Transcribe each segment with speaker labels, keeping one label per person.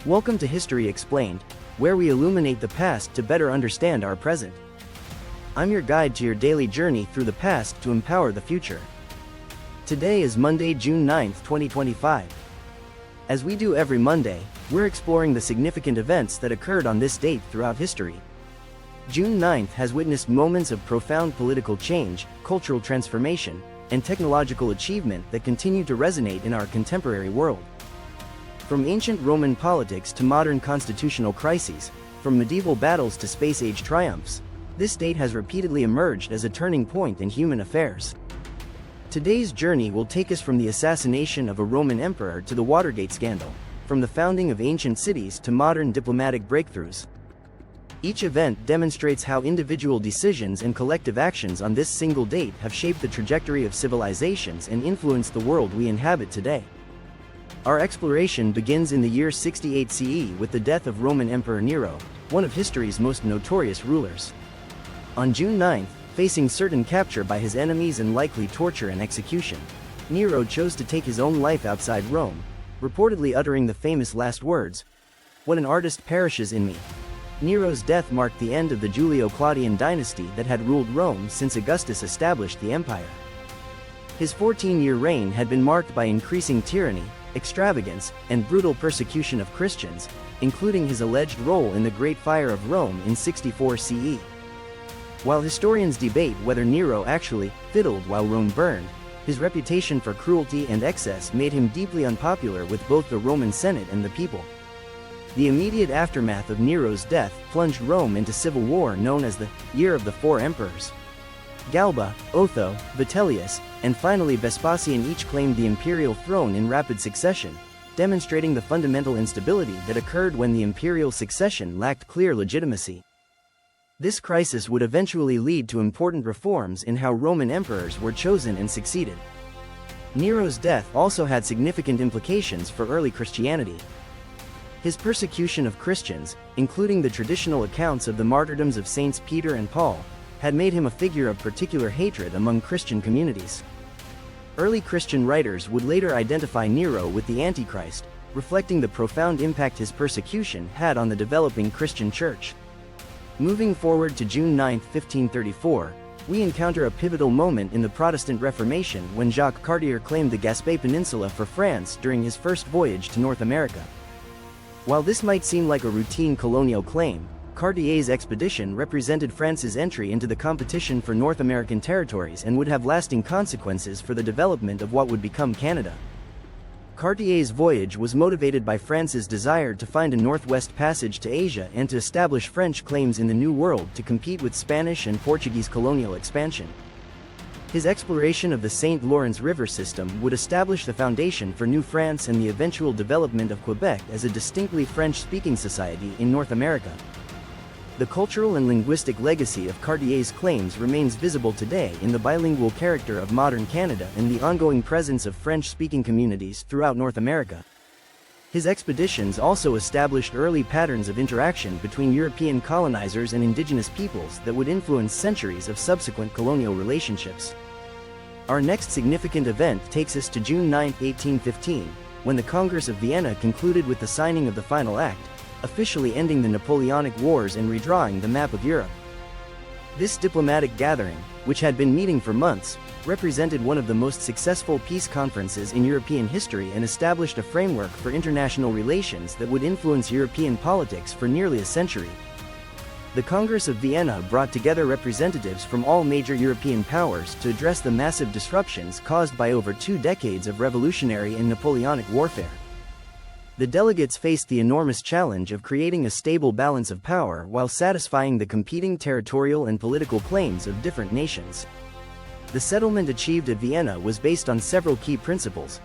Speaker 1: Welcome to History Explained, where we illuminate the past to better understand our present. I'm your guide to your daily journey through the past to empower the future. Today is Monday, June 9, 2025. As we do every Monday, we're exploring the significant events that occurred on this date throughout history. June 9th has witnessed moments of profound political change, cultural transformation, and technological achievement that continue to resonate in our contemporary world. From ancient Roman politics to modern constitutional crises, from medieval battles to space-age triumphs, this date has repeatedly emerged as a turning point in human affairs. Today's journey will take us from the assassination of a Roman emperor to the Watergate scandal, from the founding of ancient cities to modern diplomatic breakthroughs. Each event demonstrates how individual decisions and collective actions on this single date have shaped the trajectory of civilizations and influenced the world we inhabit today. Our exploration begins in the year 68 CE with the death of Roman Emperor Nero, one of history's most notorious rulers. On June 9th, facing certain capture by his enemies and likely torture and execution, Nero chose to take his own life outside Rome, reportedly uttering the famous last words, "What an artist perishes in me." Nero's death marked the end of the Julio-Claudian dynasty that had ruled Rome since Augustus established the empire. His 14-year reign had been marked by increasing tyranny, extravagance, and brutal persecution of Christians, including his alleged role in the Great Fire of Rome in 64 CE. While historians debate whether Nero actually fiddled while Rome burned, his reputation for cruelty and excess made him deeply unpopular with both the Roman Senate and the people. The immediate aftermath of Nero's death plunged Rome into civil war known as the Year of the Four Emperors. Galba, Otho, Vitellius, and finally Vespasian each claimed the imperial throne in rapid succession, demonstrating the fundamental instability that occurred when the imperial succession lacked clear legitimacy. This crisis would eventually lead to important reforms in how Roman emperors were chosen and succeeded. Nero's death also had significant implications for early Christianity. His persecution of Christians, including the traditional accounts of the martyrdoms of Saints Peter and Paul, had made him a figure of particular hatred among Christian communities. Early Christian writers would later identify Nero with the Antichrist, reflecting the profound impact his persecution had on the developing Christian church. Moving forward to June 9, 1534, we encounter a pivotal moment in the Protestant Reformation when Jacques Cartier claimed the Gaspé Peninsula for France during his first voyage to North America. While this might seem like a routine colonial claim, Cartier's expedition represented France's entry into the competition for North American territories and would have lasting consequences for the development of what would become Canada. Cartier's voyage was motivated by France's desire to find a northwest passage to Asia and to establish French claims in the New World to compete with Spanish and Portuguese colonial expansion. His exploration of the St. Lawrence River system would establish the foundation for New France and the eventual development of Quebec as a distinctly French-speaking society in North America. The cultural and linguistic legacy of Cartier's claims remains visible today in the bilingual character of modern Canada and the ongoing presence of French-speaking communities throughout North America. His expeditions also established early patterns of interaction between European colonizers and indigenous peoples that would influence centuries of subsequent colonial relationships. Our next significant event takes us to June 9, 1815, when the Congress of Vienna concluded with the signing of the Final Act, officially ending the Napoleonic Wars and redrawing the map of Europe. This diplomatic gathering, which had been meeting for months, represented one of the most successful peace conferences in European history and established a framework for international relations that would influence European politics for nearly a century. The Congress of Vienna brought together representatives from all major European powers to address the massive disruptions caused by over 2 decades of revolutionary and Napoleonic warfare. The delegates faced the enormous challenge of creating a stable balance of power while satisfying the competing territorial and political claims of different nations. The settlement achieved at Vienna was based on several key principles: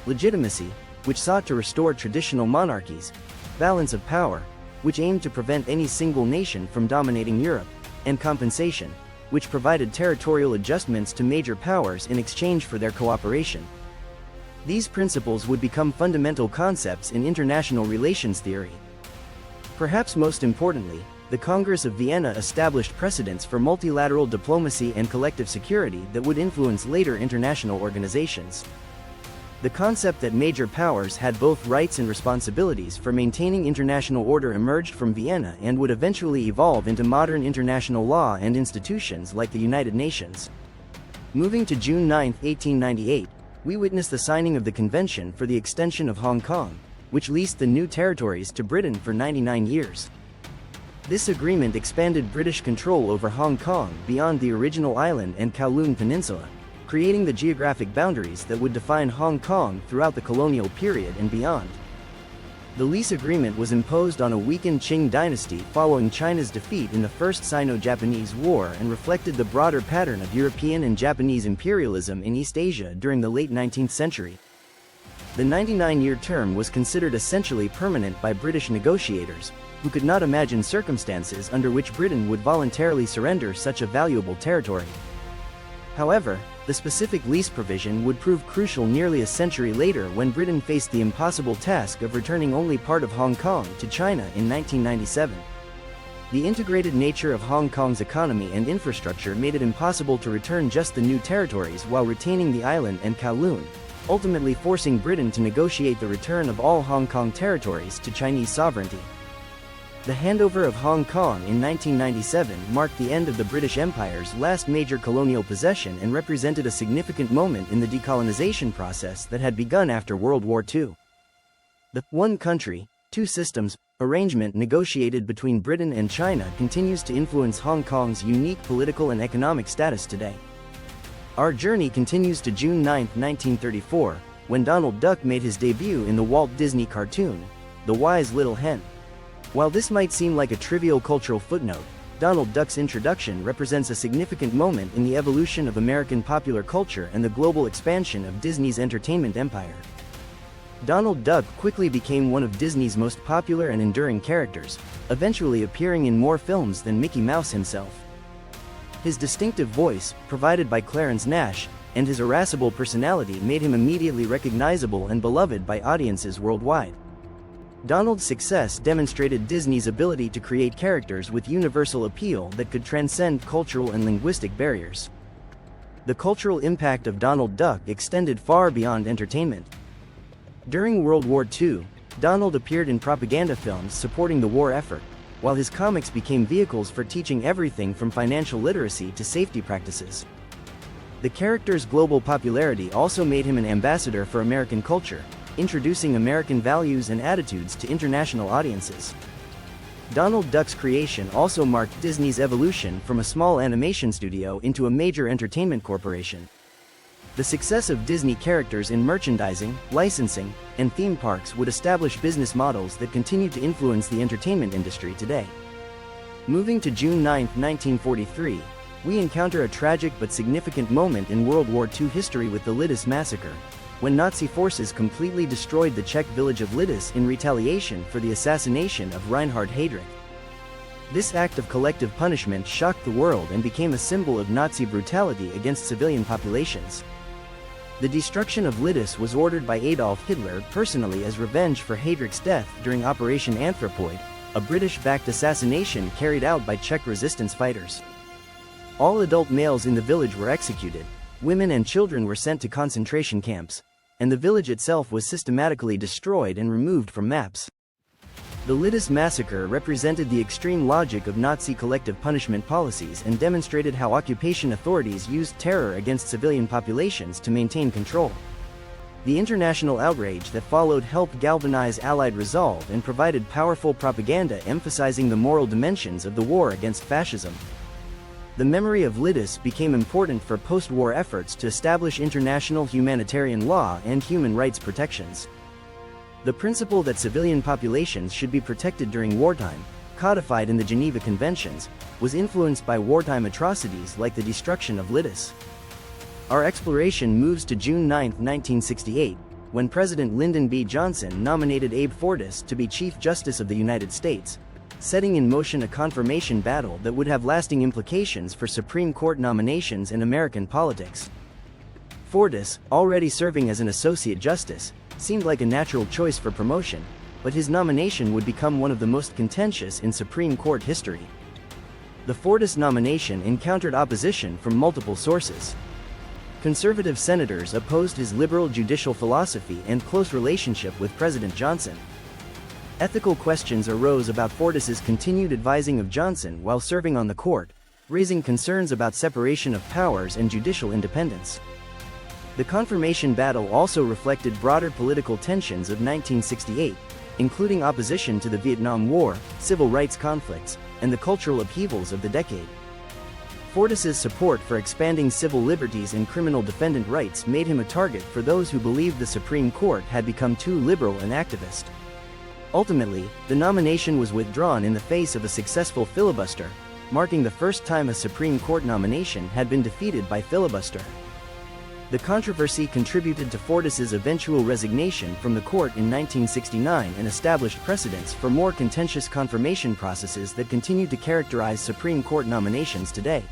Speaker 1: legitimacy, which sought to restore traditional monarchies; balance of power, which aimed to prevent any single nation from dominating Europe; and compensation, which provided territorial adjustments to major powers in exchange for their cooperation. These principles would become fundamental concepts in international relations theory. Perhaps most importantly, the Congress of Vienna established precedents for multilateral diplomacy and collective security that would influence later international organizations. The concept that major powers had both rights and responsibilities for maintaining international order emerged from Vienna and would eventually evolve into modern international law and institutions like the United Nations. Moving to June 9, 1898, we witness the signing of the Convention for the Extension of Hong Kong, which leased the new territories to Britain for 99 years. This agreement expanded British control over Hong Kong beyond the original island and Kowloon Peninsula, creating the geographic boundaries that would define Hong Kong throughout the colonial period and beyond. The lease agreement was imposed on a weakened Qing dynasty following China's defeat in the First Sino-Japanese War and reflected the broader pattern of European and Japanese imperialism in East Asia during the late 19th century. The 99-year term was considered essentially permanent by British negotiators, who could not imagine circumstances under which Britain would voluntarily surrender such a valuable territory. However, the specific lease provision would prove crucial nearly a century later when Britain faced the impossible task of returning only part of Hong Kong to China in 1997. The integrated nature of Hong Kong's economy and infrastructure made it impossible to return just the new territories while retaining the island and Kowloon, ultimately forcing Britain to negotiate the return of all Hong Kong territories to Chinese sovereignty. The handover of Hong Kong in 1997 marked the end of the British Empire's last major colonial possession and represented a significant moment in the decolonization process that had begun after World War II. The one country, two systems arrangement negotiated between Britain and China continues to influence Hong Kong's unique political and economic status today. Our journey continues to June 9, 1934, when Donald Duck made his debut in the Walt Disney cartoon, The Wise Little Hen. While this might seem like a trivial cultural footnote, Donald Duck's introduction represents a significant moment in the evolution of American popular culture and the global expansion of Disney's entertainment empire. Donald Duck quickly became one of Disney's most popular and enduring characters, eventually appearing in more films than Mickey Mouse himself. His distinctive voice, provided by Clarence Nash, and his irascible personality made him immediately recognizable and beloved by audiences worldwide. Donald's success demonstrated Disney's ability to create characters with universal appeal that could transcend cultural and linguistic barriers. The cultural impact of Donald Duck extended far beyond entertainment. During World War II, Donald appeared in propaganda films supporting the war effort, while his comics became vehicles for teaching everything from financial literacy to safety practices. The character's global popularity also made him an ambassador for American culture, introducing American values and attitudes to international audiences. Donald Duck's creation also marked Disney's evolution from a small animation studio into a major entertainment corporation. The success of Disney characters in merchandising, licensing, and theme parks would establish business models that continue to influence the entertainment industry today. Moving to June 9, 1943, we encounter a tragic but significant moment in World War II history with the Lidice Massacre, when Nazi forces completely destroyed the Czech village of Lidice in retaliation for the assassination of Reinhard Heydrich. This act of collective punishment shocked the world and became a symbol of Nazi brutality against civilian populations. The destruction of Lidice was ordered by Adolf Hitler personally as revenge for Heydrich's death during Operation Anthropoid, a British-backed assassination carried out by Czech resistance fighters. All adult males in the village were executed, women and children were sent to concentration camps, and the village itself was systematically destroyed and removed from maps. The Lidice massacre represented the extreme logic of Nazi collective punishment policies and demonstrated how occupation authorities used terror against civilian populations to maintain control. The international outrage that followed helped galvanize Allied resolve and provided powerful propaganda emphasizing the moral dimensions of the war against fascism. The memory of Lidice became important for post-war efforts to establish international humanitarian law and human rights protections. The principle that civilian populations should be protected during wartime, codified in the Geneva Conventions, was influenced by wartime atrocities like the destruction of Lidice. Our exploration moves to June 9, 1968, when President Lyndon B. Johnson nominated Abe Fortas to be Chief Justice of the United States, setting in motion a confirmation battle that would have lasting implications for Supreme Court nominations in American politics. Fortas, already serving as an Associate Justice, seemed like a natural choice for promotion, but his nomination would become one of the most contentious in Supreme Court history. The Fortas nomination encountered opposition from multiple sources. Conservative senators opposed his liberal judicial philosophy and close relationship with President Johnson. Ethical questions arose about Fortas's continued advising of Johnson while serving on the court, raising concerns about separation of powers and judicial independence. The confirmation battle also reflected broader political tensions of 1968, including opposition to the Vietnam War, civil rights conflicts, and the cultural upheavals of the decade. Fortas's support for expanding civil liberties and criminal defendant rights made him a target for those who believed the Supreme Court had become too liberal and activist. Ultimately, the nomination was withdrawn in the face of a successful filibuster, marking the first time a Supreme Court nomination had been defeated by filibuster. The controversy contributed to Fortas's eventual resignation from the court in 1969 and established precedents for more contentious confirmation processes that continue to characterize Supreme Court nominations today.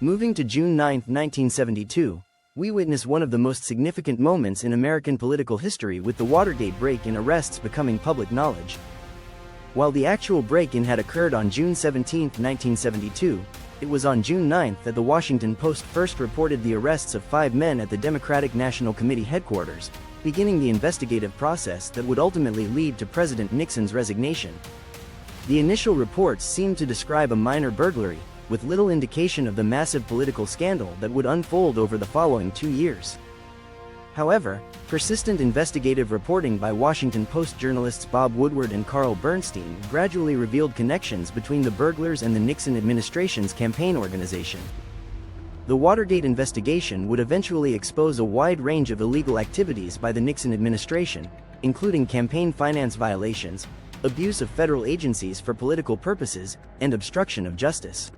Speaker 1: Moving to June 9, 1972, we witness one of the most significant moments in American political history with the Watergate break-in arrests becoming public knowledge. While the actual break-in had occurred on June 17, 1972, it was on June 9 that the Washington Post first reported the arrests of 5 men at the Democratic National Committee headquarters, beginning the investigative process that would ultimately lead to President Nixon's resignation. The initial reports seemed to describe a minor burglary, with little indication of the massive political scandal that would unfold over the following 2 years. However, persistent investigative reporting by Washington Post journalists Bob Woodward and Carl Bernstein gradually revealed connections between the burglars and the Nixon administration's campaign organization. The Watergate investigation would eventually expose a wide range of illegal activities by the Nixon administration, including campaign finance violations, abuse of federal agencies for political purposes, and obstruction of justice.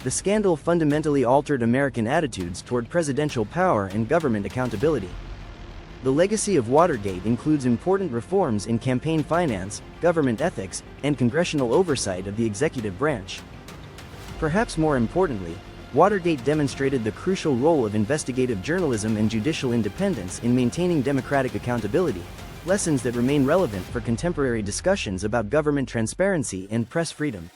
Speaker 1: The scandal fundamentally altered American attitudes toward presidential power and government accountability. The legacy of Watergate includes important reforms in campaign finance, government ethics, and congressional oversight of the executive branch. Perhaps more importantly, Watergate demonstrated the crucial role of investigative journalism and judicial independence in maintaining democratic accountability, lessons that remain relevant for contemporary discussions about government transparency and press freedom.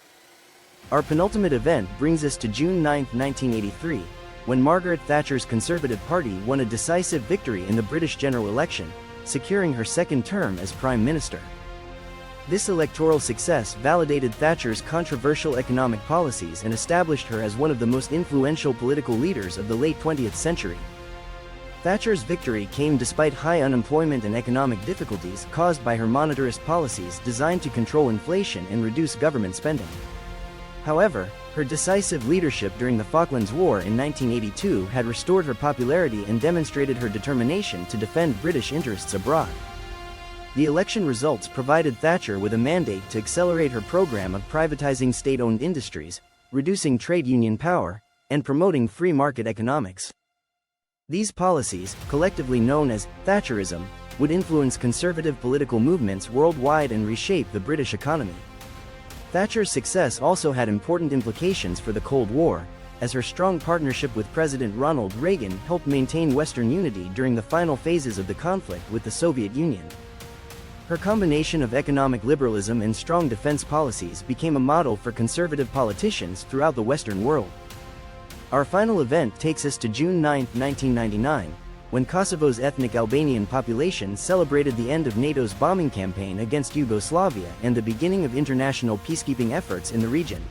Speaker 1: Our penultimate event brings us to June 9, 1983, when Margaret Thatcher's Conservative Party won a decisive victory in the British general election, securing her second term as Prime Minister. This electoral success validated Thatcher's controversial economic policies and established her as one of the most influential political leaders of the late 20th century. Thatcher's victory came despite high unemployment and economic difficulties caused by her monetarist policies designed to control inflation and reduce government spending. However, her decisive leadership during the Falklands War in 1982 had restored her popularity and demonstrated her determination to defend British interests abroad. The election results provided Thatcher with a mandate to accelerate her program of privatizing state-owned industries, reducing trade union power, and promoting free market economics. These policies, collectively known as Thatcherism, would influence conservative political movements worldwide and reshape the British economy. Thatcher's success also had important implications for the Cold War, as her strong partnership with President Ronald Reagan helped maintain Western unity during the final phases of the conflict with the Soviet Union. Her combination of economic liberalism and strong defense policies became a model for conservative politicians throughout the Western world. Our final event takes us to June 9, 1999, when Kosovo's ethnic Albanian population celebrated the end of NATO's bombing campaign against Yugoslavia and the beginning of international peacekeeping efforts in the region.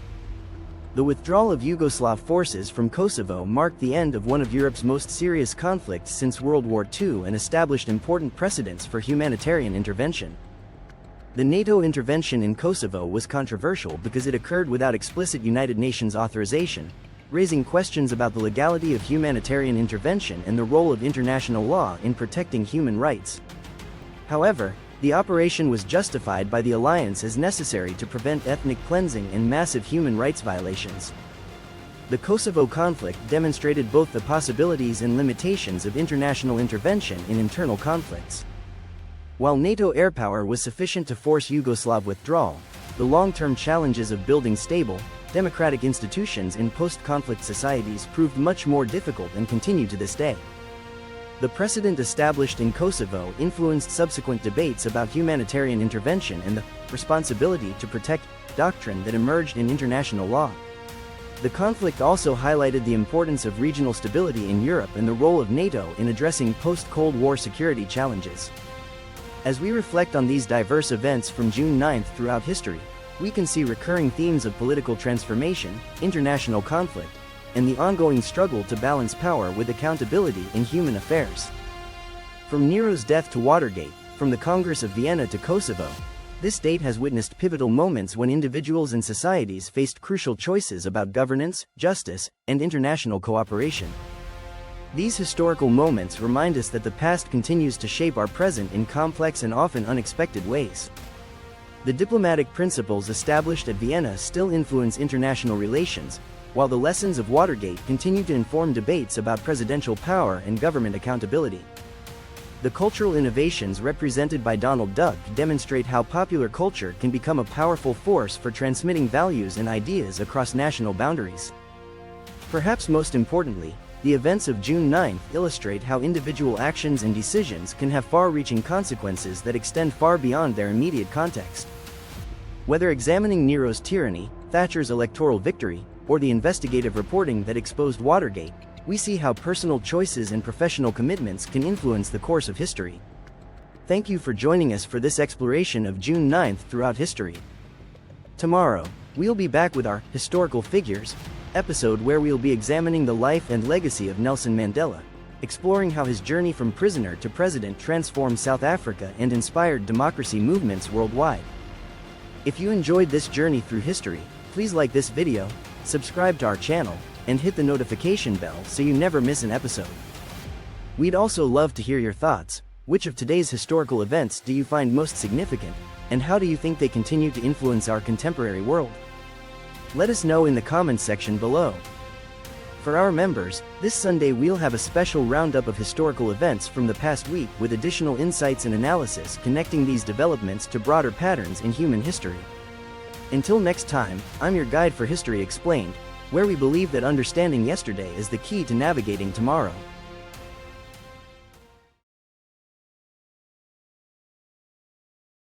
Speaker 1: The withdrawal of Yugoslav forces from Kosovo marked the end of one of Europe's most serious conflicts since World War II and established important precedents for humanitarian intervention. The NATO intervention in Kosovo was controversial because it occurred without explicit United Nations authorization, raising questions about the legality of humanitarian intervention and the role of international law in protecting human rights. However, the operation was justified by the alliance as necessary to prevent ethnic cleansing and massive human rights violations. The Kosovo conflict demonstrated both the possibilities and limitations of international intervention in internal conflicts. While NATO air power was sufficient to force Yugoslav withdrawal, the long-term challenges of building stable, democratic institutions in post-conflict societies proved much more difficult and continue to this day. The precedent established in Kosovo influenced subsequent debates about humanitarian intervention and the responsibility to protect doctrine that emerged in international law. The conflict also highlighted the importance of regional stability in Europe and the role of NATO in addressing post-Cold War security challenges. As we reflect on these diverse events from June 9 throughout history, we can see recurring themes of political transformation, international conflict, and the ongoing struggle to balance power with accountability in human affairs. From Nero's death to Watergate, from the Congress of Vienna to Kosovo, this date has witnessed pivotal moments when individuals and societies faced crucial choices about governance, justice, and international cooperation. These historical moments remind us that the past continues to shape our present in complex and often unexpected ways. The diplomatic principles established at Vienna still influence international relations, while the lessons of Watergate continue to inform debates about presidential power and government accountability. The cultural innovations represented by Donald Duck demonstrate how popular culture can become a powerful force for transmitting values and ideas across national boundaries. Perhaps most importantly, the events of June 9 illustrate how individual actions and decisions can have far-reaching consequences that extend far beyond their immediate context. Whether examining Nero's tyranny, Thatcher's electoral victory, or the investigative reporting that exposed Watergate, we see how personal choices and professional commitments can influence the course of history. Thank you for joining us for this exploration of June 9 throughout history. Tomorrow, we'll be back with our Historical Figures episode where we'll be examining the life and legacy of Nelson Mandela, exploring how his journey from prisoner to president transformed South Africa and inspired democracy movements worldwide. If you enjoyed this journey through history, please like this video, subscribe to our channel, and hit the notification bell so you never miss an episode. We'd also love to hear your thoughts. Which of today's historical events do you find most significant, and how do you think they continue to influence our contemporary world? Let us know in the comments section below. For our members, this Sunday we'll have a special roundup of historical events from the past week with additional insights and analysis connecting these developments to broader patterns in human history. Until next time, I'm your guide for History Explained, where we believe that understanding yesterday is the key to navigating tomorrow.